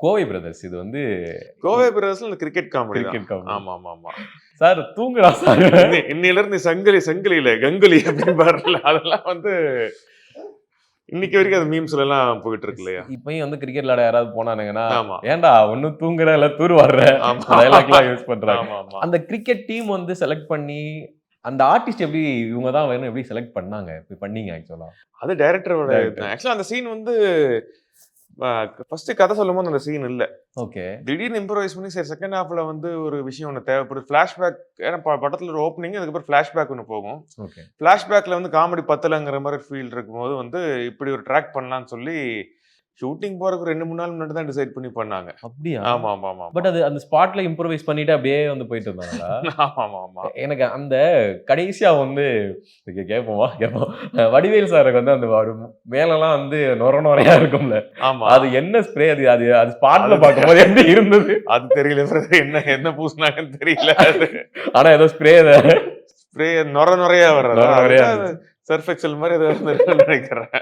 Kovai brothers இது வந்து கோவை பிரதர்ஸ்ல கிரிக்கெட் காமெடி கிரிக்கெட் காமெடி. ஆமா ஆமா ஆமா சார் தூங்குறா சார். இன்னையில இருந்து சங்கிலியில கங்குலி அப்படின்னு பாருல அதெல்லாம் வந்து இன்னைக்கு வரைக்கும் அது மீம்ஸ்ல எல்லாம் போயிட்டு இருக்கு இல்லையா. இப்பயும் வந்து கிரிக்கெட் விளையாட யாராவது போனானுங்கன்னா ஆமா ஏன்டா ஒன்னும் தூங்குற இல்ல தூர் வர்ற ஆமா டைலாக்லாம் யூஸ் பண்றாங்க. ஆமா ஆமா அந்த கிரிக்கெட் டீம் வந்து செலக்ட் பண்ணி அந்த ஆர்டிஸ்ட் எப்படி இவங்க தான் வேணும் எப்படி செலக்ட் பண்ணாங்க இப்படி பண்ணீங்க ஆக்சுவலா? அது டைரக்டரோட Director. ஆக்சுவலா அந்த சீன் வந்து ஃபர்ஸ்ட் கதை சொல்லும் போது அந்த சீன் இல்ல. ஓகே. திடீர்னு இம்ப்ரோவைஸ் பண்ணி சரி செகண்ட் ஹாஃப்ல வந்து ஒரு விஷயம் ஒன்று தேவைப்படுது. ஃபிளாஷ்பேக் ஏன்னா படத்துல ஒரு ஓப்பனிங் அதுக்கப்புறம் ஃபிளாஷ்பேக் ஒன்று போகும். ஓகே. ஃபிளாஷ்பேக்ல வந்து காமெடி பத்தலங்கிற மாதிரி ஃபீல் இருக்கும்போது வந்து இப்படி ஒரு ட்ராக் பண்ணலாம்னு சொல்லி ஷூட்டிங் போறதுக்கு 2-3 நாள் முன்னாடி தான் டிசைட் பண்ணி பண்ணாங்க. அப்படியா? ஆமா ஆமா ஆமா பட் அது அந்த ஸ்பாட்ல இம்ப்ரோவைஸ் பண்ணிட்டு அப்படியே வந்து போயிட்டு இருந்தாங்களா? ஆமா ஆமா ஆமா எனக்கு அந்த கடைசியா வந்து கேட்போம் வடிவேல் சாருக்கு வந்து அந்த ஒரு மேலெல்லாம் வந்து நொறையா இருக்கும்ல, ஆமா அது என்ன ஸ்ப்ரே அது அது அது ஸ்பாட்ல பார்க்கும்போது எப்படி இருந்தது? அது தெரியல brother. என்ன பூசினாங்கன்னு தெரியல. ஆனா ஏதோ ஸ்ப்ரே ஸ்ப்ரே நொறையா வர்றதா நொறையா சர்ஃப் எக்ஸல் மாதிரி ஏதோ நினைக்கிறேன்.